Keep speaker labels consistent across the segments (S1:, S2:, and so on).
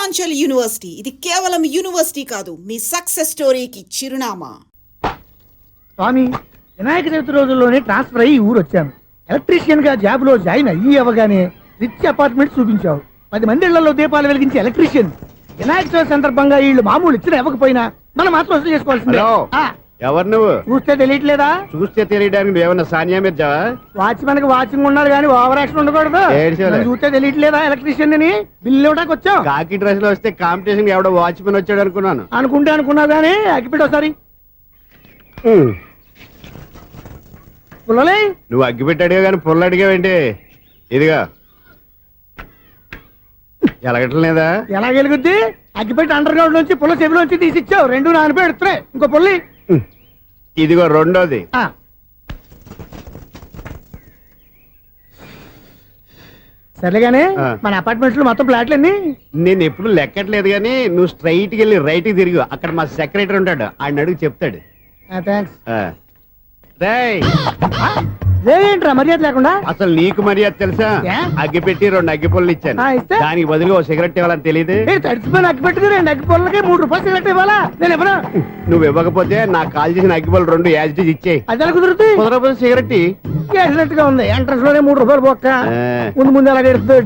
S1: Purvanchal university ఇది కేవలం university కాదు, మీ సక్సెస్ స్టోరీకి చిరునామా.
S2: స్వామి, వినాయక చవితి రోజుల్లోనే ట్రాన్స్ఫర్ అయ్యి ఊరు వచ్చాను. ఎలక్ట్రీషియన్ గా జాబ్ లో జాయిన్ అయ్యి అవగానే రిచ్ అపార్ట్మెంట్ చూపించావు. 10 మంది ఇళ్లలో దీపాలు వెలిగించే ఎలక్ట్రీషియన్. వినాయక చవితి సందర్భంగా వీళ్ళు మామూలు ఇచ్చినా ఇవ్వకపోయినా మనం మాత్రం వసూలు చేసుకోవాల్సిందే.
S3: ఎవరు నువ్వు?
S2: చూస్తే తెలియట్లేదా?
S3: చూస్తే తెలియడానికి నువ్వేమన్నా సానియా మీర్జా?
S2: వాచ్మెన్ కి వాచింగ్ ఉండాలి కానీ ఓవర్ యాక్షన్ ఉండకూడదు. చూస్తే తెలియట్లేదా ఎలక్ట్రీషియన్ అని? బిల్లు ఇవ్వడానికి వచ్చావు.
S3: కాకి డ్రెస్ లో వస్తే కాంపిటీషన్ ఎవడో వాచ్మెన్ వచ్చాడు అనుకున్నాను.
S2: అనుకున్నావు కానీ అగ్గిపెట్టి ఒకసారి పుల్లలే.
S3: నువ్వు అగ్గిపెట్టి అడిగా కానీ పుల్ల అడిగావేంటి? ఇదిగా ఎలగట్లేదా?
S2: ఎలా వెలుగుద్ది? అగ్గిపెట్టి అండర్ గ్రౌండ్ నుంచి పుల్ల చెవిలోంచి తీసిచ్చావు. 2 నానపై ఎడుతున్నాయి. ఇంకో పుల్లి
S3: ఇదిగో రెండోది.
S2: సరేగానే మన అపార్ట్మెంట్స్ లో మొత్తం ఫ్లాట్లు అన్ని
S3: నేను ఎప్పుడు లెక్కట్లేదు కానీ నువ్వు స్ట్రైట్ కి వెళ్ళి రైట్ కి తిరిగి అక్కడ మా సెక్రటరీ ఉంటాడు, ఆయన అడుగు చెప్తాడు.
S2: ఏంట్రా మర్యాద లేకుండా?
S3: అసలు నీకు మర్యాద తెలుసా? అగ్గి పెట్టి 2 అగ్గి పుల్లలు ఇచ్చాను, దానికి బదులుగా ఓ సిగరెట్ ఇవ్వాలని తెలియదు.
S2: తడిచిపోయిన అగ్గి పెట్టి 2 అగ్గి పుల్లలకి 3 రూపాయలు సిగరెట్ ఇవ్వాలా? నేను ఇవ్వను.
S3: నువ్వు ఇవ్వకపోతే నాకు కాల్ చేసిన అగ్గి పుల్లలు 2 యాజిటీస్ ఇచ్చేయి.
S2: అది ఎలా కుదురుతుంది?
S3: కుదరకపోతే సిగరెట్
S2: వేసినట్టుగా ఉంది. ఎంట్రన్స్ లోనే 3 రూపాయలు పోక్క. ముందు అలా ఎడుతుంది.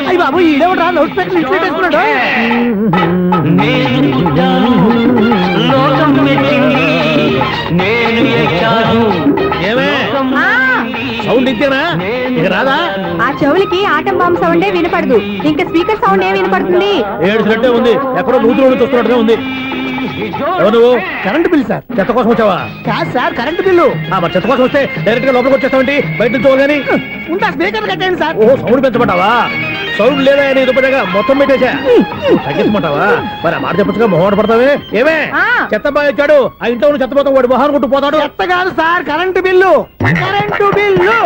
S2: అయ్యి బాబు, ఈడేవడా లౌడ్ స్పీకర్ ఇన్స్టేట్ వేసుకున్నాడు? సౌండ్ ఇచ్చానా? ఇక రాదా?
S4: ఆ చెవులకి ఆటం బాంబు సౌండే వినపడదు, ఇంకా స్పీకర్ సౌండ్ ఏ వినపడుతుంది?
S3: ఏడుసినట్టే ఉంది, ఎక్కడో నూతులు చూస్తున్నట్టుగా ఉంది. నువ్వు
S2: కరెంట్ బిల్ సార్.
S3: చెత్త కోసం వచ్చావా?
S2: కాదు సార్, కరెంట్ బిల్లు.
S3: మరి చెత్త కోసం వస్తే డైరెక్ట్ గా లోపలికి వచ్చేస్తావంటి? బయట నుంచి కానీ
S2: ఉంటా. స్పీకర్ కట్టండి సార్.
S3: ఓ సౌండ్ పెంచమంటావా? సౌండ్ లేదా అని దుప్పటగా మొత్తం పెట్టేసా. తగ్గించమంటావా? మరి ఆ మాట చెప్పచ్చుగా మొహమాట పడతావే. ఏమే చెత్త బాగా వచ్చాడు, ఆ ఇంట్లో చెత్త పోతాం, వాడు మొహాన్ని కొట్టు పోతాడు.
S2: చెత్త కాదు sir, current bill. Current bill.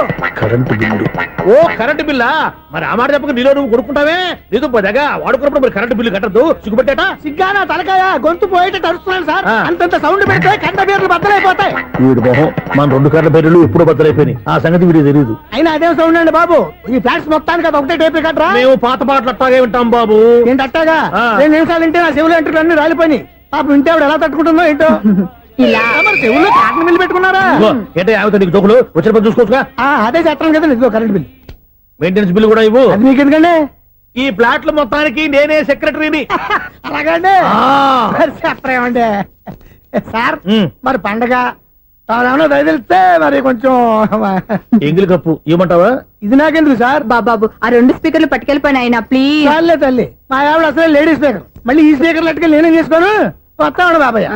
S3: Current bill. ఓ కరెంటు బిల్లా? మరి ఆ మాట చెప్పక నీలో నువ్వు కొడుకుంటావే. నీతో దగ్గర వాడుకున్నప్పుడు మరి కరెంటు బిల్లు కట్టద్దు. సిగ్గుపెట్టేట?
S2: సిగ్గానా తలకాయ? గొంతు పోయేటట్టు అరుస్తున్నాను సార్. అంతంత సౌండ్ పెడితే కంట బీర్లు బద్దలైపోతాయి.
S3: వీడు మొహం మన 2 కర్ల బెర్రెలు ఎప్పుడో బద్దలైపోయినాయి. ఆ సంగతి వీడికి తెలియదు.
S2: అయినా అదే సౌండ్ అండి బాబు. ఈ ఫ్లాట్స్ మొత్తానికి అది ఒకటే టేప్ కట్టరా?
S3: మేము పాత పాటలు అట్టాగే వింటాం బాబు.
S2: ఏంటి అట్టాగా? 2 నిమిషాలు వింటే నా చెవులు ఎంటర్ అన్ని రాలిపోయినాయి. పాపం వింటే ఆవిడ ఎలా తట్టుకుంటుందో ఏంటో. ఇలా మరి చెవుల్లో కాటన్ బిల్లు పెట్టుకున్నారా?
S3: ఏంటే నీకు దోకులు వచ్చిన పని చూసుకోవచ్చుగా.
S2: అదే చేస్తాను కదా. ఇదిగో కరెంట్ బిల్.
S3: మెయింటెనెన్స్ బిల్లు కూడా ఇవ్వు.
S2: అది మీకు ఎందుకండి?
S3: ఈ ప్లాట్ల మొత్తానికి నేనే సెక్రటరీని.
S2: అలాగండి. చెప్పరేమండి సార్? మరి పండగ ఏమన్నా దయదలిస్తే మరి కొంచెం
S3: ఎంగిలి కప్పు ఇవ్వమంటావా?
S2: ఇది నాకెందుకు సార్?
S4: బాబాబు, ఆ 2 స్పీకర్లు పట్టుకెళ్ళిపోయిన ఆయన ప్లీజ్.
S2: చాలే తల్లి, మా ఆవిడ అసలే లేడీ స్పీకర్. మళ్ళీ ఈ స్పీకర్ లెట్కెళ్ళి నేనేం చేసుకోను? వస్తాడు బాబాయ్.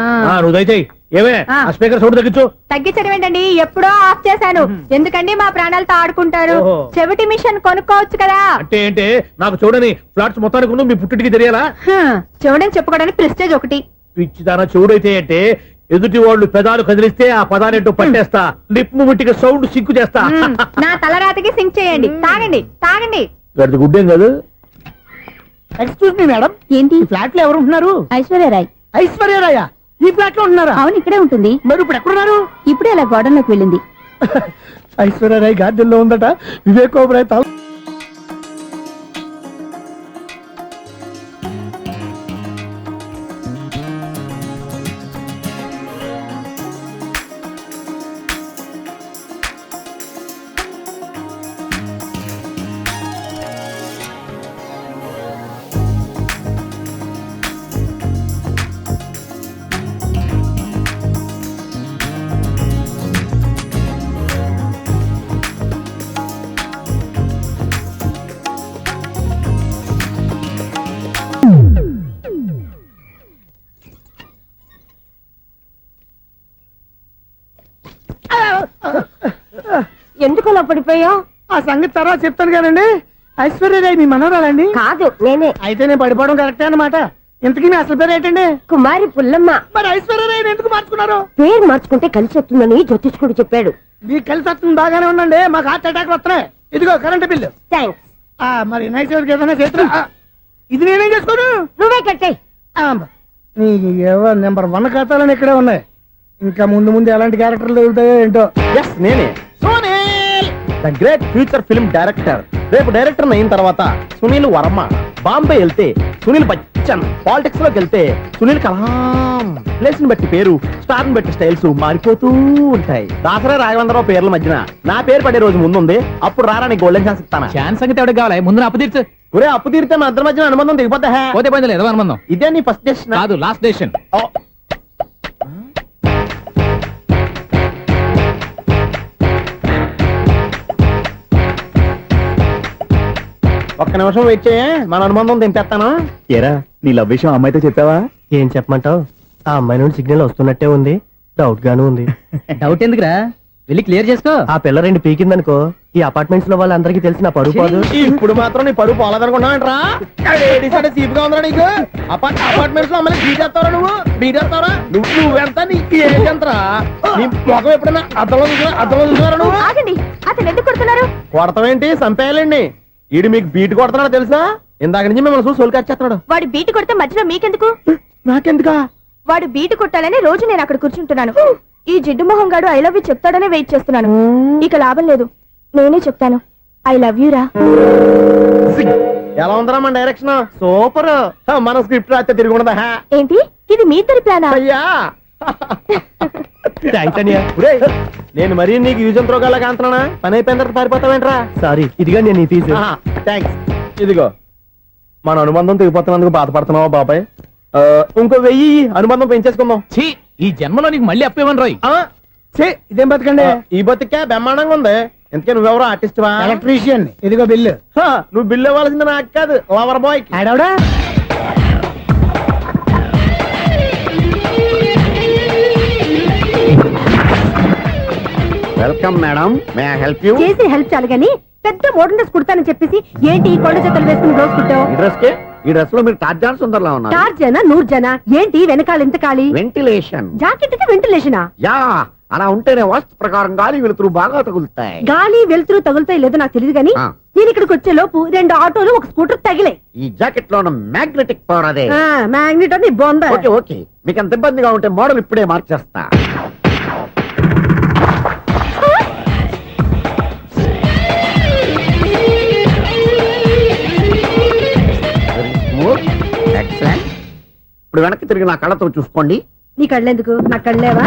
S3: నువ్వు దయచేయి. ఏమే ఆ స్పీకర్ సౌండ్ తగ్గించు.
S4: తగ్గించడం ఏంటండి? ఎప్పుడో ఆఫ్ చేశాను. ఎందుకండి మా ప్రాణాలతో ఆడుకుంటారు? చెవిటి మిషన్ కొనుక్కోవచ్చు కదా.
S3: అంటే ఏంటే నాకు చూడని ఫ్లాట్స్ మొత్తానికి మీ పుట్టింటికి తెలియాలా?
S4: చెవుడని చెప్పుకోవడానికి ప్రెస్టేజ్ ఒకటి.
S3: పిచ్చిదానా చెవుడైతే అంటే ఎదుటి వాళ్ళు పెదాలు కదిలిస్తే ఆ పదాలేంటో పట్టేస్తా. లిప్ ముట్టికి సౌండ్ సింకు చేస్తా.
S4: నా తలరాతికి సింక్ చేయండి. తాగండి తాగండి.
S3: గడిది గుడ్డేం కాదు.
S2: ఎక్స్క్యూజ్ మీ మేడం,
S4: ఏంటి?
S2: ఫ్లాట్ లో ఎవరు ఉంటున్నారు?
S4: ఐశ్వర్యరాయ్.
S2: ఐశ్వర్యరాయ ఈ ఫ్లాట్ లో ఉంటున్నారా?
S4: అవును, ఇక్కడే ఉంటుంది.
S2: మరి ఇప్పుడు ఎక్కడున్నారు?
S4: ఇప్పుడే అలా గోడంలోకి వెళ్ళింది.
S2: ఐశ్వర్యరాయ్ గార్డెన్ లో ఉందట. వివేక్ ఓబరాయ్
S4: ఎందుకు అలా పడిపోయావు?
S2: ఆ సంగతి తర్వాత చెప్తాను కానండి. ఐశ్వర్యరాయ్ మీ మనవరాలండి?
S4: కాదు, నేనే.
S2: అయితే నేను పడిపోవడం కరెక్టే అన్నమాట. ఇంతకీ మీ అసలు పేరు ఏంటండి?
S4: కుమారి పుల్లమ్మ.
S2: మరి ఐశ్వర్యరాయ్ ఎందుకు మార్చుకున్నారు?
S4: పేరు మార్చుకుంటే కలిసి వస్తుందని జ్యోతిష్కుడు చెప్పాడు.
S2: మీకు కలిసి వస్తుంది బాగానే ఉండండి, మాకు హార్ట్ అటాక్ వస్తున్నాయి. ఇదిగో కరెంట్ బిల్లు.
S4: థ్యాంక్స్.
S2: మరి నైట్ ఏదైనా చేస్తున్నా ఇది నేనేం చేసుకోను?
S4: నువ్వే కట్టాయి.
S2: నెంబర్ 1 ఖాతాలని ఇక్కడే ఉన్నాయి. ఇంకా ముందు ముందు ఎలాంటి క్యారెక్టర్లు దొరుకుతాయో ఏంటో.
S3: నేనే.
S5: The great future film director. రేపు డైరెక్టర్ అయిన తర్వాత సునీల్ వర్మ. బాంబే వెళ్తే సునీల్ బచ్చన్. పాలిటిక్స్ లోకి వెళ్తే సునీల్ కలాం. ప్లేస్ ని బట్టి పేరు, స్టార్ ని బట్టి స్టైల్స్ మారిపోతూ ఉంటాయి. దాసరా రాఘవేంద్రరావు పేర్ల మధ్యన నా పేరు పడే రోజు ముందుంది. అప్పుడు రారా నీకు గోల్డెన్ ఛాన్స్ ఇస్తాను.
S3: ఛాన్స్ సంగతి ఎవరికి కావాలి? ముందు అప్పు తీర్చు.
S5: ఒరే అప్పు తీరితే మన ఇద్దరి మధ్యన అనుబంధం దిగిపోతా.
S3: పోతే పోయింది లేదు అనుబంధం.
S5: ఇదే నీ ఫస్ట్ డెస్టినేషన్
S3: కాదు, లాస్ట్ డెసిషన్.
S5: ఒక్క నిమిషం వెయిట్ చేయ, మన అనుబంధం దింపేస్తాను.
S6: ఏరా నీ లవ్ విషయం అమ్మాయితో చెప్పావా?
S5: ఏం చెప్పమంటావు? ఆ అమ్మాయి నుండి సిగ్నల్ వస్తున్నట్టే ఉంది, డౌట్ గాను ఉంది.
S2: డౌట్ ఎందుకురా, వెళ్ళి క్లియర్ చేసుకో.
S5: ఆ పిల్ల రెండు పీకిందనుకో, ఈ అపార్ట్మెంట్స్ లో వాళ్ళందరికీ తెలిసిన పరుగు పోదు. ఇప్పుడు మాత్రం నీ పరుగు పోలేదనుకున్నావంటరా? సీపుగా ఉందా నీకు? అపార్ట్మెంట్స్ లో అమ్మని బీటేస్తావరా? నువ్వెంత నీకు ఏంటంతరా? నీ ముఖం ఎప్పుడైనా అర్థంలో చూసారా నువ్వు?
S4: ఆగండి, అతను ఎందుకు కొడుతున్నారు?
S5: కొడతావేంటి? చంపేయాలండి. ఈడు మీకు బీట్ కొడుతున్నాడు తెలుసా? ఇందాక నుంచి మిమ్మల్ని చూసి సోల్కి వచ్చేస్తున్నాడు.
S4: వాడు బీటు కొడితే మధ్యలో మీకెందుకు?
S5: నాకెందుకా?
S4: వాడు బీటు కొట్టాలని రోజు నేను అక్కడ కూర్చుంటున్నాను. ఈ జిడ్డు మొహం గాడు ఐ లవ్ యూ చెప్తాడనే వెయిట్ చేస్తున్నాను. ఇక లాభం లేదు, నేనే చెప్తాను ఐ లవ్ యూ రా.
S5: ఎలా ఉందరా మన డైరెక్షన్? సూపర్. మన స్క్రిప్ట్ రాస్తే తిరిగి ఉండదా?
S4: ఏంటి ఇది మీ ఇద్దరి ప్లానా?
S5: అయ్యా నేను మరీ నీకు యూజ్ అంత రోగాలకు అంటున్నా. పని అయిపోయిన తర్వాత పారిపోతావేంట్రా? సారీ, ఇదిగా నేను ఈ ఫీజు. థ్యాంక్స్. ఇదిగో మన అనుబంధం తెగిపోతున్నందుకు బాధపడుతున్నావా బాబాయ్? ఇంకో 1000 అనుబంధం పెంచేసుకుందాం.
S3: ఛీ, ఈ జన్మలో నీకు మళ్ళీ అప్పు ఇవ్వను రోయ్.
S2: ఇదేం బతకండి,
S5: ఈ బతికే బ్రహ్మాండంగా ఉంది. ఎందుకే నువ్వెవరో ఆర్టిస్ట్ వా?
S2: ఎలక్ట్రీషియన్. ఇదిగో బిల్లు.
S5: నువ్వు బిల్లు ఇవ్వాల్సింది నాకు కాదు, లవర్ బాయ్.
S2: ఆడవడా?
S5: Welcome madam, may I help you?
S4: చేసి హెల్ప్ చాలు గాని పెద్ద మోడల్ డ్రెస్ కుడతానని చెప్పేసి ఏంటి ఈ కొండ జతలు వేసుకుని బ్లౌజ్ కుట్టావు?
S5: ఈ డ్రెస్ కే, ఈ డ్రెస్ లో మీరు టార్జాన్ సుందర్లా ఉన్నారు.
S4: 4 జన 100 జన ఏంటి వెనకాల ఇంత ఖాళీ?
S5: వెంటిలేషన్.
S4: జాకెట్ కి వెంటిలేషనా?
S5: యా, అలా ఉంటేనే వాస్తు ప్రకారం గాలి వెలుతురు బాగా తగులుతాయి.
S4: గాలి వెలుతురు తగులుతాయి లేదో నాకు తెలియదు గాని
S5: ఆ.
S4: నేను ఇక్కడికి వచ్చే లోపు 2 ఆటోలు ఒక స్కూటర్ తగిలే.
S5: ఈ జాకెట్ లో ఉన్న మ్యాగ్నెటిక్ పవర్ అదే.
S4: మ్యాగ్నెట్ అని బొంద.
S5: ఓకే ఓకే, మీకు అంత ఇబ్బందిగా ఉంటే మోడల్ ఇప్పుడే మార్చేస్తా. ఎక్సలెంట్. ఇప్పుడు వెనక్కి తిరిగి నా కళ్ళతో చూసుకోండి.
S4: నీ కళ్ళెందుకు, నా కళ్ళేవా?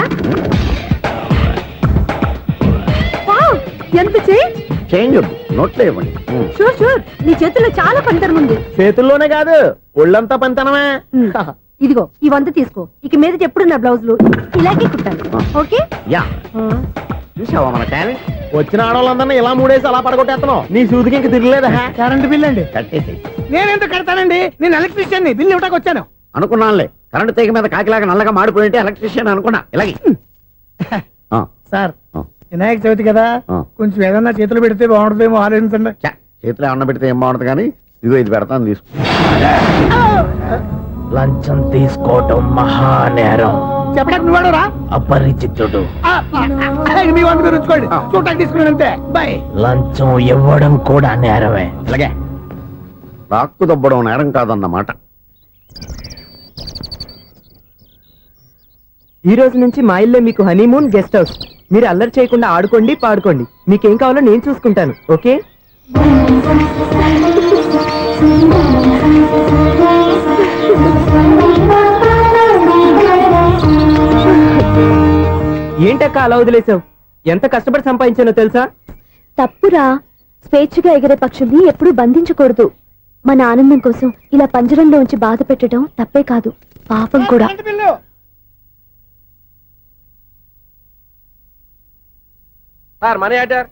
S4: వావ్, ఎంత చేంజ్.
S5: చేంజ్ నోట్లో ఇవ్వండి.
S4: షూర్ షూర్, నీ చేతుల్లో చాలా పనితనం ఉంది.
S5: చేతుల్లోనే కాదు, ఒళ్ళంతా పనితనమే.
S4: ఇదిగో ఈ 100 తీసుకో. ఇక మీద ఎప్పుడు నా బ్లౌజులు ఇలాగే కుట్టాను. ఓకే?
S5: యా, చూసావా మన టాలెంట్? వచ్చిన ఆడవాళ్ళందరినీ ఇలా మూడేసి అలా పడగొట్టేస్తున్నావు. నీ సూదికి ఇంక తిరగలేదా?
S2: కరెంట్ బిల్ అండి.
S5: కట్టేసి.
S2: నేనెందుకు కడతానండి, నేను ఎలక్ట్రీషియన్. బిల్ ఇవ్వడానికి వచ్చాను.
S5: అనుకున్నానులే, కరెంట్ తీగ మీద కాకిలాగా నల్లగా మాడిపోయింటే ఎలక్ట్రీషియన్ అనుకున్నా. ఇలాగే
S2: సార్, వినాయక చవితి కదా, కొంచెం ఏదన్నా చేతులు పెడితే బాగుంటుందేమో ఆలోచించండి.
S5: చేతిలో అన్న పెడితే ఏం బాగుంటుంది కానీ ఇదిగో ఇది పెడతాను, తీసుకో. లంచం తీసుకోవటం మహానేరం.
S2: చెప్పడానికి నువ్వు రా.
S5: అపరిచితుడు.
S2: మీ వంద మీరు ఉంచుకోండి, చూడటానికి తీసుకుని అంతే. బాయ్.
S5: లంచం ఇవ్వడం కూడా నేరమే. ఇలాగే రాక్కు దబ్బడం నేరం కాదన్నమాట.
S7: ఈ రోజు నుంచి మా ఇల్లే మీకు హనీమూన్ గెస్ట్ హౌస్. మీరు అల్లరి చేయకుండా ఆడుకోండి, పాడుకోండి. మీకేం కావాలో నేను చూసుకుంటాను. ఓకే? ఏంటక్క అలా వదిలేసావు? ఎంత కష్టపడి సంపాదించానో తెలుసా?
S4: తప్పురా, స్వేచ్ఛగా ఎగిరే పక్షుల్ని ఎప్పుడూ బంధించకూడదు. మన ఆనందం కోసం ఇలా పంజరంలో ఉంచి బాధ పెట్టడం తప్పే కాదు, పాపం కూడా.
S2: Current bill.
S5: Sir money order.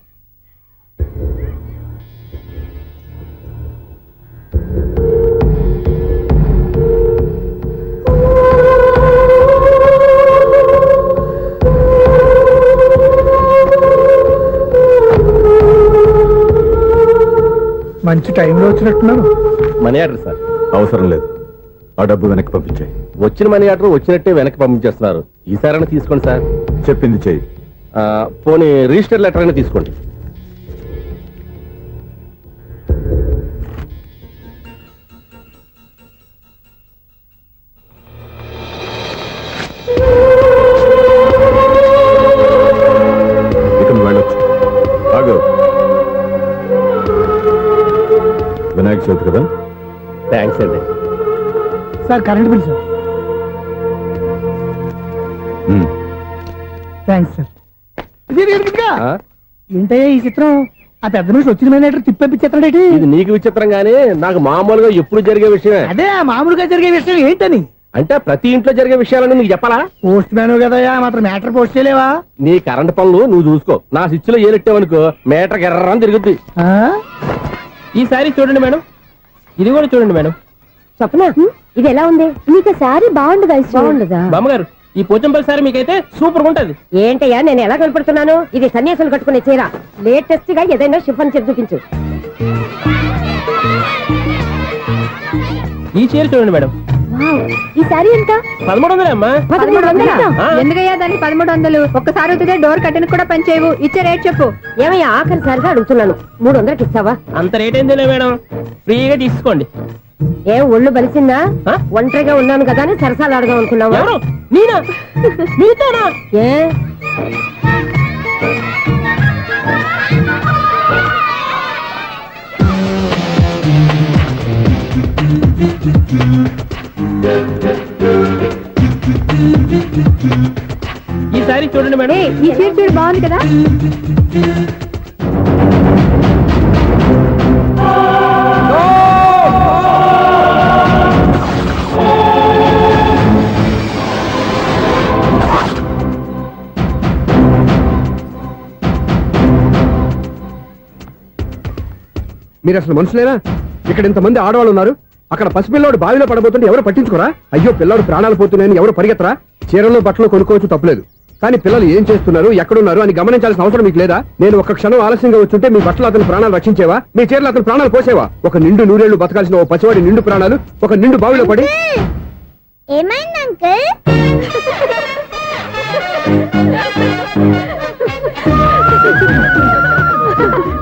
S2: మంచి టైంలో వచ్చినట్టున్నాను.
S6: Money order sir. అవసరం లేదు, ఆ డబ్బు వెనక్కి పంపించాయి.
S5: వచ్చిన మనీ ఆర్డర్ వచ్చినట్టే వెనక్కి పంపించేస్తున్నారు. ఈసారైనా తీసుకోండి సార్.
S6: చెప్పింది చెయ్యి.
S5: పోనీ రిజిస్టర్ లెటర్ అయినా తీసుకోండి.
S6: ఇక నువ్వు వెళ్ళొచ్చు. ఆగు. వినాయక చవితి కదా.
S5: థ్యాంక్స్ అండి.
S2: Sir current bill sir.
S6: Um.
S2: Thanks sir.
S5: ఆ?
S2: ఏంటయ్యా ఈ చిత్రం? ఆ పెద్ద నుంచి వచ్చిన మేనేటర్ తిప్పించేస్తాడేటి?
S5: ఇది నీకు విచిత్రం గానీ నాకు మామూలుగా ఎప్పుడు జరిగే విషయమే.
S2: అదే మామూలుగా జరిగే విషయం ఏంటని.
S5: అంటే ప్రతి ఇంట్లో జరిగే విషయాలని నీకు చెప్పాలా?
S2: పోస్ట్ మ్యాన్ కదయ్యా, మాత్రం మ్యాటర్ పోస్ట్ చేయలేవా?
S5: నీ కరెంట్ పనులు నువ్వు చూసుకో. నా స్విచ్ లో ఏలెట్టావనుకో మీటర్ ఎర్రని తిరుగుద్ది.
S2: ఆ?
S3: ఈసారి చూడండి మేడం, ఇది కూడా చూడండి మేడం.
S4: చెప్పనా ఇది ఎలా ఉంది? నీకు శారీ బాగుండదా? బాగుండదా?
S3: బామ్మగారు, ఈ పోచంపల్లి సారి మీకైతే సూపర్ ఉంటది.
S8: ఏంటయ్యా నేను ఎలా కనపడుతున్నాను? ఇది సన్యాసులు కట్టుకునే చీర. లేటెస్ట్ గా ఏదైనా షిఫన్ చేసి చూపించు.
S3: ఈ చీర చూడండి మేడం,
S4: వావ్, ఈ శారీ ఎంత?
S3: 1300 అమ్మా.
S4: 1300?
S3: ఆ,
S9: ఎందుకయ్యా దానికి 1300? ఒక్కసారి అవుతుందే డోర్ కట్టను కూడా పనిచేయవు. ఇచ్చే రేట్ చెప్పు.
S8: ఏమయ్యా ఆఖరిసారిగా అడుగుతున్నాను, 300కి ఇస్తావా?
S3: అంత రేట్ ఏందిలే మేడం, ఫ్రీగా తీసుకోండి.
S8: ఏం ఒళ్ళు బలిసిందా?
S3: ఆ?
S8: ఒంటరిగా ఉన్నాను కదా అని సరసాలు అడదాం అనుకున్నావా?
S3: ఎవరు? నేనా? నీతోనా?
S8: ఏ
S3: ఈ సారీ చూడండి మేడం.
S9: ఈ చీర చూడు బాగుంది కదా.
S10: మీరు అసలు మనుషులేనా? ఇక్కడ ఇంతమంది ఆడవాళ్ళు ఉన్నారు, అక్కడ పసిపిల్లాడు బావిలో పడబోతుంటే ఎవరు పట్టించుకోరా? అయ్యో పిల్లాడు ప్రాణాలు పోతున్నాయని ఎవరు పరిగెత్తరా? చీరల్లో బట్టలు కొనుక్కోవచ్చు, తప్పలేదు. కానీ పిల్లలు ఏం చేస్తున్నారు, ఎక్కడున్నారు అని గమనించాల్సిన అవసరం మీకు లేదా? నేను ఒక్క క్షణం ఆలస్యంగా వచ్చుంటే మీ బట్టలు అతని ప్రాణాలు రక్షించేవా? మీ చీరలు అతని ప్రాణాలు పోసేవా? ఒక నిండు నూరేళ్లు బతకాల్సిన ఓ పసివాడి నిండు ప్రాణాలు ఒక నిండు బావిలో పడి.
S4: ఏమైంది అంకుల్?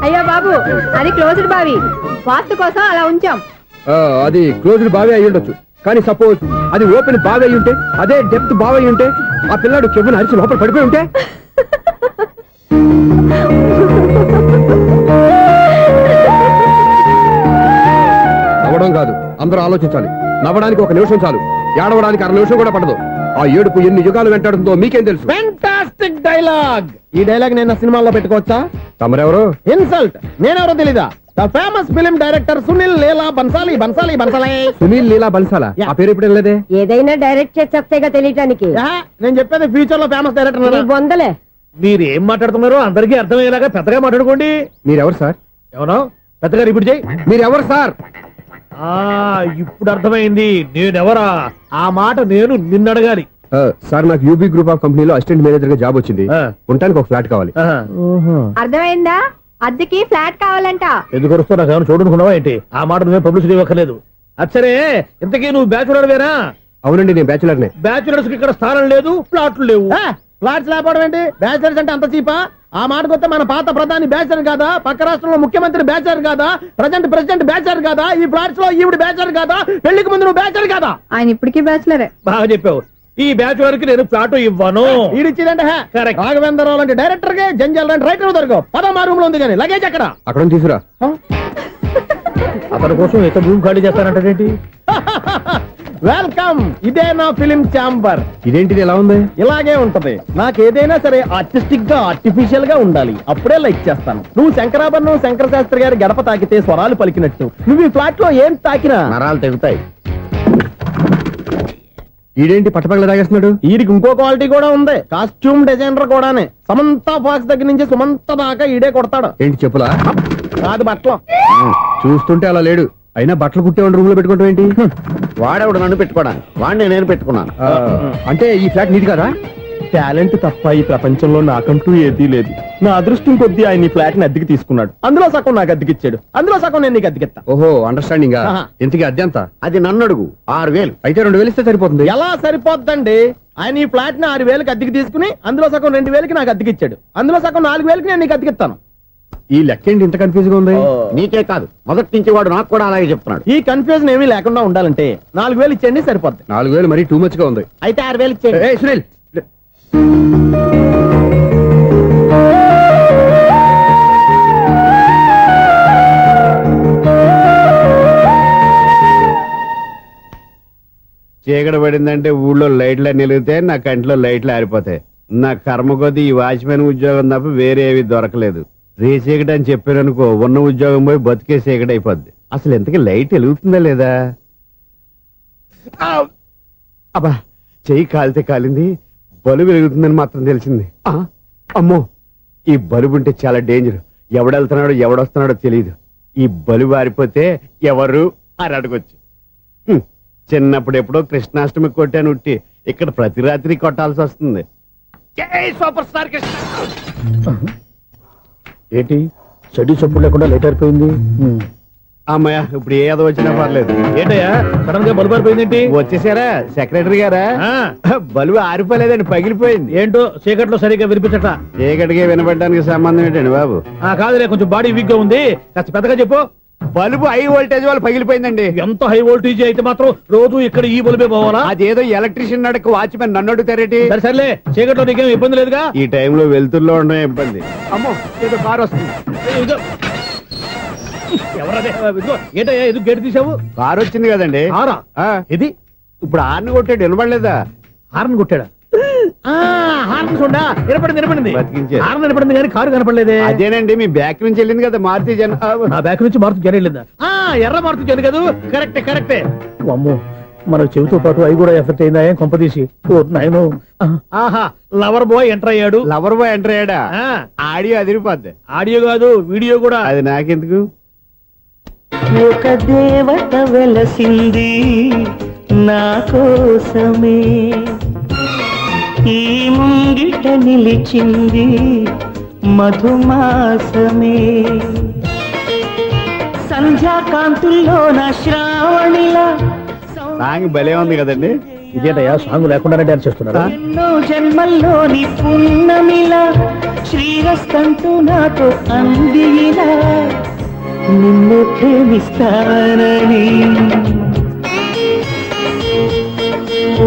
S9: అయ్యో బాబు, అది క్లోజ్డ్ బావి. వాస్తు కోసం అలా ఉంచాం.
S10: అది క్లోజ్డ్ బావి అయి ఉండొచ్చు, కానీ సపోజ్ అది ఓపెన్ బావి అయి ఉంటే, అదే డెప్త్ బావి అయి ఉంటే, ఆ పిల్లాడు చెవును అరిచి లోపల పడిపోయి ఉంటే. నవ్వడం కాదు, అందరూ ఆలోచించాలి. నవ్వడానికి 1 నిమిషం చాలు, ఏడవడానికి 1/2 నిమిషం కూడా పడదు. ఆ ఏడుపు ఎన్ని యుగాలు వెంటాడుతుందో మీకేం తెలుసు?
S5: Fantastic dialogue. ఈ డైలాగ్ నేను సినిమాల్లో పెట్టుకోవచ్చా?
S10: తమరెవరు?
S5: ఇన్సల్ట్. నేనెవరో తెలీదా? The famous film director Sunil Leela Bhansali. Bhansali Bhansali
S10: Sunil Leela బన్సాలా? ఆ పేరు ఇప్పుడు లేదే.
S8: ఏదైనా డైరెక్ట్ చేసేస్తేగా తెలియటానికి.
S5: నేను చెప్పేది ఫ్యూచర్ లో ఫేమస్
S8: నీ
S5: డైరెక్టర్.
S8: బొందలే.
S3: మీరు ఏం మాట్లాడుతున్నారో అందరికీ అర్థమయ్యేలాగా పెద్దగా మాట్లాడుకోండి.
S10: మీరెవరు సార్?
S3: ఎవరో పెద్దగా రిపీట్ చేయి.
S10: మీరెవరు సార్?
S3: ఇప్పుడు అర్థమైంది నేనెవరా. ఆ మాట నేను నిన్ను అడగాలి.
S10: సార్, నాకు యూబీ గ్రూప్ ఆఫ్ కంపెనీలో అసిస్టెంట్ మేనేజర్ గా జాబ్ వచ్చింది.
S3: ఆ.
S10: ఉండటానికి ఒక ఫ్లాట్ కావాలి.
S9: అర్థమైందా? అద్దెకి ఫ్లాట్ కావాలంట.
S3: ఎందుకు వరుస్తా? నాకు ఏమైనా చూడనుకున్నావా ఏంటి? ఆ మాట నువ్వే పబ్లిసిటీ ఇవ్వక్కర్లేదు. అచ్చరే, ఇంతకీ నువ్వు బ్యాచులర్ వేరా?
S10: అవునండి, నేను బ్యాచులర్నే.
S3: బ్యాచులర్స్ కి ఇక్కడ స్థానం లేదు, ప్లాట్లు లేవు.
S5: ఫ్లాట్స్ లేకపోవడం ఏంటి? బ్యాచలర్స్ అంటే అంత చీపా? ఆ మాటకొస్తే మన పాత ప్రధాని బ్యాచలర్ కాదా? పక్క రాష్ట్రంలో ముఖ్యమంత్రి బ్యాచలర్ కాదా? ప్రెసిడెంట్ బ్యాచలర్ కాదా? ఈ ఫ్లాట్స్ లో ఈవిడ బ్యాచలర్ కాదా? పెళ్లికి ముందు నువ్వు బ్యాచలర్ కాదా?
S9: ఆయన ఇప్పటికీ బ్యాచులరే.
S3: బాగా చెప్పావు. ఈ బ్యాచులర్ కి నేను ఫ్లాట్ ఇవ్వను.
S5: ఈడిచ్చిందంటే
S3: Correct.
S5: రాఘవేంద్రరావు లాంటి డైరెక్టర్ గా జంజల్ లాంటి రైటర్ దొరకవు. పదమా రూమ్ లో ఉంది కానీ లగేజ్ అక్కడ.
S10: అక్కడ తీసుకురా.
S3: అతని కోసం ఎంత భూమి ఖాళీ చేస్తానంటే
S5: వెల్కమ్. ఇదే నా ఫిలిం ఛాంబర్.
S10: ఇదేంటిది ఎలా ఉంది?
S5: ఇలాగే ఉంటది. నాకు ఏదైనా సరే ఆర్టిస్టిక్ గా ఆర్టిఫిషియల్ గా ఉండాలి, అప్పుడే లైక్ చేస్తాను. నువ్వు శంకరాభరణం శంకర శాస్త్రి గారి గడప తాకితే స్వరాలు పలికినట్టు నువ్వు ఈ ఫ్లాట్ లో ఏం తాకినా నరాలు తెగుతాయి.
S10: ఈడేంటి పట్టపగల తాగేస్తున్నాడు?
S5: వీడికి ఇంకో క్వాలిటీ కూడా ఉంది. కాస్ట్యూమ్ డిజైనర్ కూడానే. సమంత ఫాక్స్ దగ్గర నుంచి సుమంత దాకా ఈడే కొడతాడు.
S10: ఏంటి చెప్పులా?
S5: కాదు బట్టలు.
S10: చూస్తుంటే అలా లేడు. అయినా బట్టలు కుట్టేవాడు రూమ్ లో పెట్టుకుంటాం ఏంటి?
S5: వాడేవాడు నన్ను పెట్టుకోవడానికి, వాడిని నేను పెట్టుకున్నాను.
S10: అంటే ఈ ఫ్లాట్ నీది కదా?
S5: టాలెంట్ తప్ప ఈ ప్రపంచంలో నాకంటూ ఏదీ లేదు. నా అదృష్టం కొద్దీ ఆయన ఈ ఫ్లాట్ ని అద్దెకి తీసుకున్నాడు. అందులో సగం నాకు అద్దెకిచ్చాడు, అందులో సగం నేను నీకు అద్దెకిస్తా.
S10: ఓహో, అండర్స్టాండింగ్.
S5: ఆహా.
S10: ఇంతకీ అద్దె ఎంత?
S5: అది నన్ను అడుగు. 6000.
S10: అయితే 2000 ఇస్తే సరిపోతుంది.
S5: ఎలా సరిపోద్దండి? ఆయన ఈ ఫ్లాట్ ని 6000కి అద్దెకి తీసుకుని అందులో సగం 2000కి నాకు అద్దెకిచ్చాడు, అందులో సగం 4000కి నేను నీకు అద్దెకిస్తాను.
S10: ఈ లెక్క ఏంటి ఇంత కన్ఫ్యూజ్ గా ఉంది?
S5: నీకే కాదు, మొదటి నుంచి వాడు నాకు కూడా అలాగే చెప్తున్నాడు. ఈ కన్ఫ్యూజన్ ఏమీ లేకుండా ఉండాలంటే 4000 ఇచ్చేయండి, సరిపోద్ది.
S10: 4000 మరీ టూ మచ్ గా ఉంది.
S5: అయితే 6000 ఇచ్చేయండి.
S10: ఏయ్ సునీల్,
S11: చీకటి పడిందంటే ఊళ్ళో లైట్లు అన్ని వెలిగితే నా కంటిలో లైట్లు ఆరిపోతాయి. నా కర్మ కొద్దీ ఈ వాచ్మెన్ ఉద్యోగం తప్ప వేరే ఏవి దొరకలేదు. రే చీకటి అని చెప్పారనుకో, ఉన్న ఉద్యోగం పోయి బతికే చీకటి అయిపోద్ది. అసలు ఇంతకీ లైట్ వెలుగుతుందా లేదా? అబ్బా, చెయ్యి కాలితే కాలింది, బలుబు వెలుగుతుందని మాత్రం తెలిసింది. అమ్మో, ఈ బలుబు ఉంటే చాలా డేంజర్. ఎవడెళ్తున్నాడో ఎవడొస్తున్నాడో తెలియదు. ఈ బలుబు ఆరిపోతే ఎవరు అని అడగొచ్చు. చిన్నప్పుడు ఎప్పుడో కృష్ణాష్టమి కొట్టాను ఉట్టి, ఇక్కడ ప్రతి రాత్రి కొట్టాల్సి వస్తుంది. జై సూపర్ స్టార్ కృష్ణ.
S3: ఏంటి చెడు చప్పుడు లేకుండా లేట్ అయిపోయింది?
S11: అమ్మయ్య, ఇప్పుడు ఏదో వచ్చినా పర్లేదు.
S3: ఏంటయ్యా సడన్ గా బల్బు అయిపోయింది ఏంటి?
S11: వచ్చేసారా సెక్రటరీ గారా? బలుబు ఆరిపోలేదండి, పగిలిపోయింది.
S3: ఏంటో చీకట్లో సరిగ్గా వినిపించట.
S11: చీకటికి వినపడడానికి సంబంధం ఏంటండి బాబు?
S3: కాదులే, కొంచెం బాడీ వీక్ గా ఉంది, కాస్త పెద్దగా చెప్పు.
S11: బల్బు హై వోల్టేజ్ వాళ్ళు పగిలిపోయిందండి.
S3: ఎంత హై వోల్టేజ్ అయితే మాత్రం రోజు ఇక్కడ ఈ బల్బే పోవాలా?
S11: అదేదో ఎలక్ట్రీషియన్ నడక వాచ్మెన్ నన్ను అడుగుతారేటి?
S3: సర్లే, చీకట్లో నీకేం ఇబ్బంది లేదుగా?
S11: ఈ టైంలో వెళ్తుల్లో ఉండడం ఇబ్బంది. అమ్మో, ఏదో కారు వస్తుంది.
S3: ఎవరదే? ఏంటయ్యా ఎందుకు గేటు తీసావు?
S11: కారు వచ్చింది కదండి.
S3: కారా?
S11: ఇది ఇప్పుడు హార్న్ కొట్టాడు, వినపడలేదా?
S3: హార్న్ కొట్టాడా? హార్న్ చూడా వినపడింది.
S11: బతికించారు.
S3: హార్న్ వినపడింది కానీ కారు కనపడలేదే.
S11: అదేనండి, మీ బ్యాక్ నుంచి వెళ్ళింది కదా మారుతి జన.
S3: నా బ్యాక్ నుంచి మారుతి జన వెళ్ళిందా? ఎర్ర మారుతి జన కదా. కరెక్టే. అమ్మో, మన చెవితో పాటు అవి కూడా ఎఫెక్ట్ అయిందా? ఏం కొంపదీసి నాయను. ఆహా, లవర్ బాయ్ ఎంటర్ అయ్యాడు.
S11: లవర్ బాయ్ ఎంటర్ అయ్యాడా? ఆడియో అదిరిపోద్ది.
S3: ఆడియో కాదు, వీడియో కూడా.
S11: అది నాకెందుకు?
S7: ఒక దేవత వెలసింది నా కోసమే, ఈ ముంగిట నిలిచింది మధుమాసమే, సంధ్యాకాంతుల్లో నా శ్రావణిలా
S11: సాంగ్ భలే ఉంది కదండి.
S3: ఇదేంటయ్యా సాంగ్ లేకుండానే డాన్స్ చేస్తున్నారా?
S7: ఎన్నో జన్మల్లోని పున్నమిలా శ్రీరస్తంటూ నాతో అందిలా నిన్ను ప్రేమిస్తానని,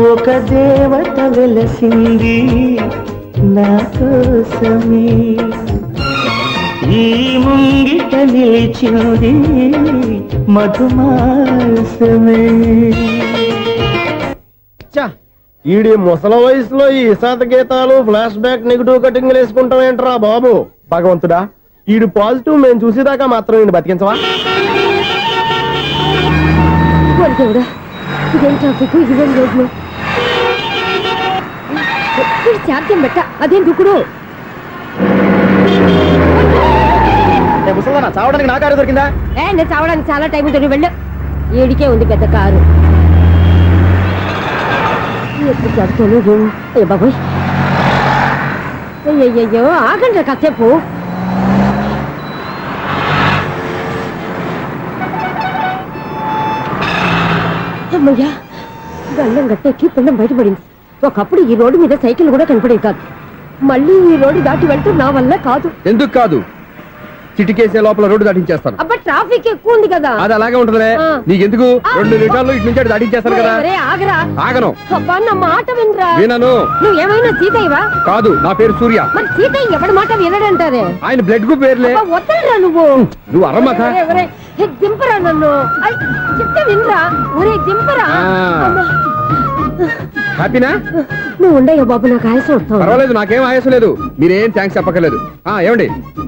S7: ఒక దేవత వెలసింది నా కోసమే, ఈ ముంగిట నిలిచింది మధుమాసమే.
S5: ఈడి ముసల వయసులో ఈ ఇసాత గీతాలు, ఫ్లాష్ బ్యాక్, నెగిటివ్ కటింగ్ వేసుకుంటాం ఏంట్రా బాబు? భగవంతుడా, ఈడు పాజిటివ్ మేము చూసేదాకా మాత్రం ఈయన బతికించవా?
S4: ఇదేం ట్రాఫిక్, ఇదేం రోడ్లు, శాంతం పెట్ట, అదేం దుక్కుడు.
S5: ముసలా చావడానికి నా కారు దొరికిందా?
S8: నేను చావడానికి చాలా టైం ఉంటుంది, వెళ్ళు. ఏడికే ఉంది పెద్ద కారు. ఎప్పుడు చదువుతాను బాబోయ్. అయ్యయ్యో, ఆగండి కాసేపు. అమ్మయ్యా, గల్లం గట్టెక్కి పిండం బయటపడింది. ఒకప్పుడు ఈ రోడ్డు మీద సైకిల్ కూడా కనపడేది కాదు. మళ్ళీ ఈ రోడ్డు దాటి వెళ్తూ నా వల్ల కాదు.
S10: ఎందుకు కాదు? చిటికేసే లోపల రోడ్డు దాటించేస్తాను.
S8: అబ్బా, ట్రాఫిక్ ఎక్కువ ఉంది కదా.
S10: అది అలాగే ఉంటదిలే. నీకెందుకు? 2 నిమిషాల్లో ఇటు నుంచి దాటించేస్తాను కదా.
S8: ఆగరా.
S10: ఆగను.
S8: అబ్బా, నా మాట వినరా.
S10: వినను.
S8: నువ్వు ఏమైనా సీతయ్యవా?
S10: కాదు, నా పేరు సూర్య.
S8: మరి సీతయ్య ఎవడి మాట వినడంటారే?
S10: ఆయన బ్లడ్ గ్రూప్ పేర్లే.
S8: వద్దరా నువ్వు.
S10: నువ్వు అరమ్మక.
S8: దింపరా నన్ను. చెప్తే వినరా. ఒరే దింపరా.
S10: హ్యాపీనా?
S8: నువ్వు ఉండయ్యా బాబు, నాకు ఆయాసం వస్తావు.
S10: పర్వాలేదు, నాకేం ఆయాసం లేదు. మీరేం థ్యాంక్స్ చెప్పక్కర్లేదు. ఏమండి,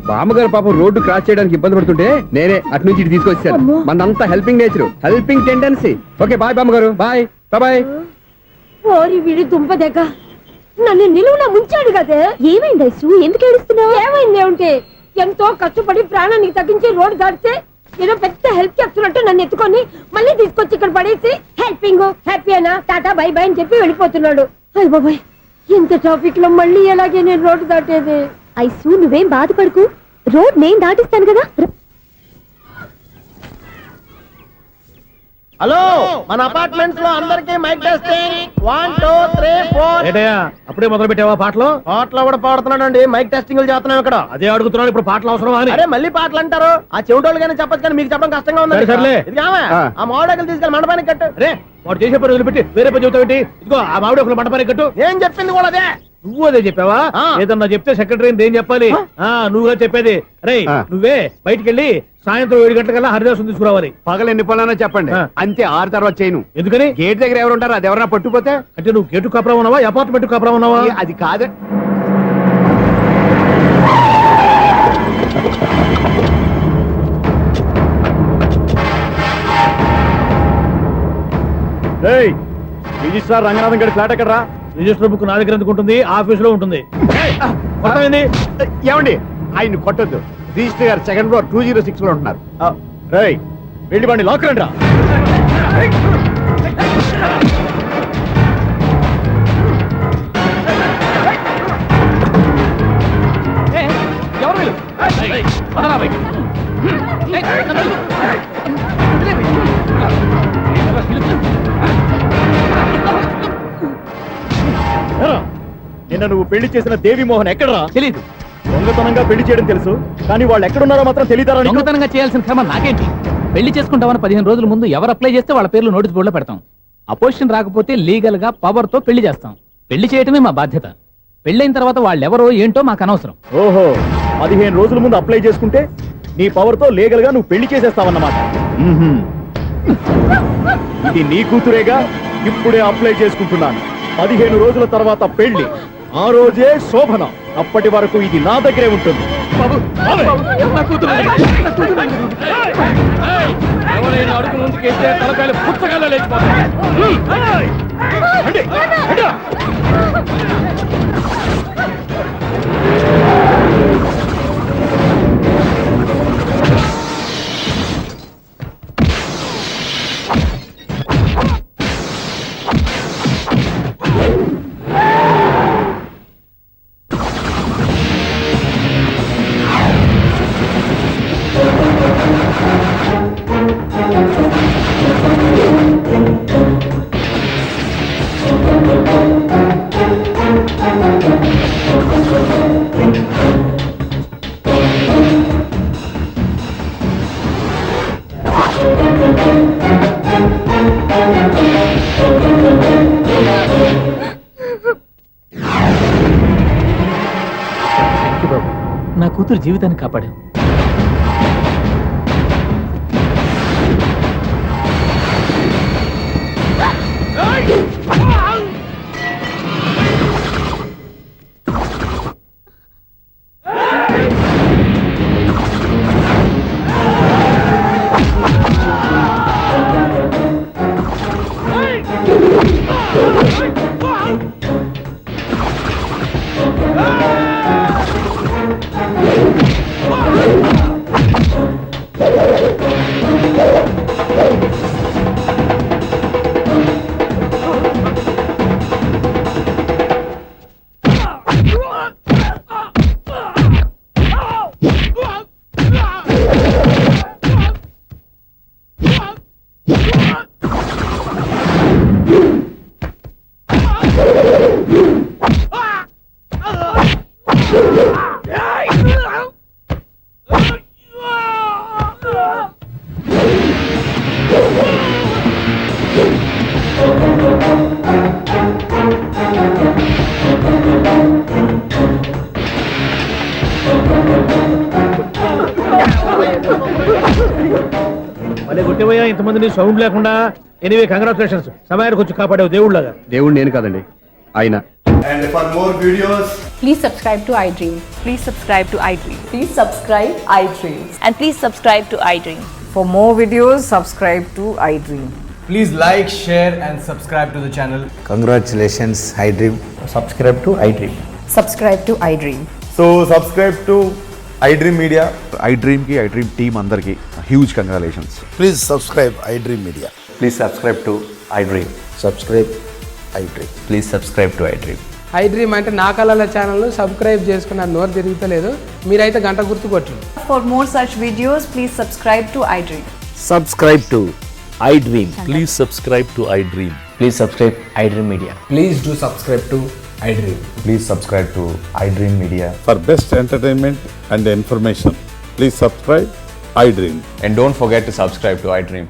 S10: బామ్మగారు పాపం రోడ్డు క్రాస్ చేయడానికి ఇబ్బంది పడుతుంటే నేనే అటు నుంచి ఇటు తీసుకొచ్చాను. మనంతా helping nature, helping tendency. Okay, bye బామ్మగారు. Bye bye.
S8: ఓరి వీడి దుంపదగ్గ, నన్ను నిలువున ముంచాడు కదే.
S4: ఏమైంది ఐసు, ఎందుకు ఏడుస్తున్నావు?
S8: ఏమైంది ఏమిటి? ఎంతో కష్టపడి ప్రాణానికి తగ్గించి రోడ్డు దాటితే ఏదో పెద్ద హెల్ప్ చేస్తున్నట్టు నన్ను ఎత్తుకొని మళ్ళీ తీసుకొచ్చి ఇక్కడ పడేసి హెల్పింగ్ హ్యాపీ అయినా టాటా బై బై అని చెప్పి వెళ్ళిపోతున్నాడు. అయ్య బాబాయ్, ఇంత ట్రాఫిక్ లో మళ్ళీ ఎలాగే నేను రోడ్డు దాటేది?
S4: ఐసు, నువ్వేం బాధపడకు, రోడ్ నేను దాటిస్తాను కదా.
S5: హలో, మన అపార్ట్మెంట్స్ లో అందరికి మైక్ టెస్టింగ్. 1 2 3 4.
S3: ఏంటయ్యా అప్పుడే మొదలు పెట్టావా పాటలు?
S5: పాటలు కూడా పాడుతున్నాడు అండి. మైక్ టెస్టింగ్ చేస్తున్నాం ఇక్కడ.
S3: అదే అడుగుతున్నాను, ఇప్పుడు పాటలు అవసరమా అని.
S5: అరే, మళ్ళీ పాటలు అంటారు. ఆ చెవిటోళ్ళు కానీ చెప్పచ్చు, కానీ మీకు చెప్పడం కష్టంగా ఉంది.
S3: సర్లే.
S5: ఇది ఆ మామిడాకులు తీసుకెళ్ళి మండపానికి కట్టు.
S3: రే, వాడు చేసే పని వదిలిపెట్టి వేరే పని చెబుతావు ఏంటి? ఇదిగో ఆ మామిడి ఒకరు మంటపానికి కట్టు.
S5: ఏం చెప్పింది కూడా అదే.
S3: నువ్వు అదే చెప్పావా?
S5: ఆ.
S3: ఏదన్నా చెప్తే సెక్రటరీ ఏం చెప్పాలి? నువ్వుగా చెప్పేది. రేయ్
S11: ఆ.
S3: నువ్వే బయటికి వెళ్ళి సాయంత్రం 7 గంటలకల్లా హరిదాసు తీసుకురావాలి.
S11: పగలు ఎన్ని పనులన్నా చెప్పండి,
S3: ఆ.
S11: అంతే 6 తర్వాత చేయను.
S3: ఎందుకని?
S11: గేట్ దగ్గర ఎవరు ఉంటారు? అది ఎవరన్నా పట్టుకుపోతే
S3: అంటే నువ్వు గేటు కాపురా ఉన్నావా, అపార్ట్మెంట్ కాపురా ఉన్నావా?
S11: అది కాదు.
S5: రిజిస్ట్రార్ రంగనాథన్ గారి ఫ్లాట్ ఎక్కడరా?
S3: రిజిస్టర్ బుక్ నా దగ్గర ఎందుకు ఉంటుంది? ఆఫీస్ లో ఉంటుంది. ఏయ్, కొట్టమైంది?
S11: ఏమండి ఆయన కొట్టద్దు. రిజిస్టర్ గారు 2nd floor 206 లో ఉంటున్నారు.
S5: రేయ్ వెళ్ళి వాడిని లాక్కరండి రా.
S3: ఎవరు వీళ్ళు? ఏయ్, పదరా బయటికి. ఏయ్, నన్ను వదిలు.
S5: ఏరా, నిన్న నువ్వు పెళ్లి చేసిన దేవి మోహన్ ఎక్కడరా?
S3: తెలీదు.
S5: దొంగతనంగా పెళ్లి చేయడం తెలుసు, కానీ వాళ్ళు ఎక్కడున్నారో మాత్రం తెలియదారా?
S12: దొంగతనంగా చేయాల్సిన క్రమం నాకేంటి? పెళ్లి చేసుకుంటామని 15 రోజుల ముందు ఎవరు అప్లై చేస్తే వాళ్ళ పేర్లు నోటీస్ బోర్డులో పెడతాం. అపోజిషన్ రాకపోతే లీగల్ గా పవర్ తో పెళ్లి చేస్తాం. పెళ్లి చేయటమే మా బాధ్యత. పెళ్ళైన తర్వాత వాళ్ళెవరో ఏంటో మాకు అనవసరం.
S5: ఓహో, 15 రోజుల ముందు అప్లై చేసుకుంటే నీ పవర్ తో లీగల్ గా నువ్వు పెళ్లి చేసేస్తావన్నమాట. ఇది నీ కూతురేగా, ఇప్పుడే అప్లై చేసుకుంటున్నాను. 15 రోజుల తర్వాత పెళ్లి, ఆ రోజే శోభన. అప్పటి వరకు ఇది నా దగ్గరే ఉంటుంది.
S3: ఎవరైనా అడుగు ముందుకేస్తే తలకాయలు పుచ్చకాయలు లేచిపోతాయి.
S12: నా కూతురు జీవితాన్ని కాపాడావు. మళ్ళీ కొట్టేవయ్యా ఇంతమందిని సౌండ్ లేకుండా. ఎనీవే కంగ్రాచులేషన్స్, సమయానికి వచ్చి కాపాడావు దేవుళ్ళగా.
S11: దేవుడు నేను కాదండి, ఆయన.
S13: And for more videos,
S9: Please subscribe to iDream.
S14: Please subscribe to iDream.
S9: Please subscribe iDream.
S14: And please subscribe to iDream.
S9: For more videos, subscribe to iDream.
S13: please like, share and subscribe to the channel.
S6: Congratulations iDream.
S5: Subscribe to iDream.
S9: Subscribe to iDream.
S6: So subscribe to iDream media. iDream కి iDream team అందరికి huge congratulations. Please subscribe iDream media.
S5: Please subscribe to iDream.
S6: Subscribe iDream.
S5: Please subscribe to iDream.
S7: iDream అంటే నా కళల channel subscribe చేసుకున్న నోరు తిరుగుతలేదు. మీరైతే గంట గుర్తు కొట్టండి.
S14: For more such videos, please subscribe to iDream.
S5: Subscribe to iDream.
S6: Please subscribe to iDream.
S5: Please subscribe iDream media.
S13: Please do subscribe to iDream.
S6: Please subscribe to iDream media. For best entertainment and information please subscribe iDream.
S5: And don't forget to subscribe to iDream.